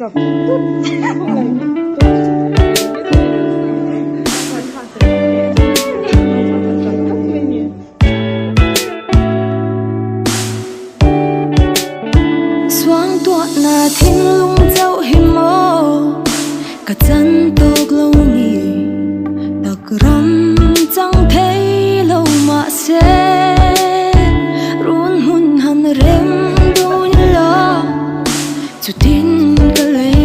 Xoang tua na thiên lung dẫu hiểm mô cả chân tộc lâu nhỉ đặc rắm chẳng thấy lâu mà sẽ run hun hằn rem đôi lo chú tin cái lấy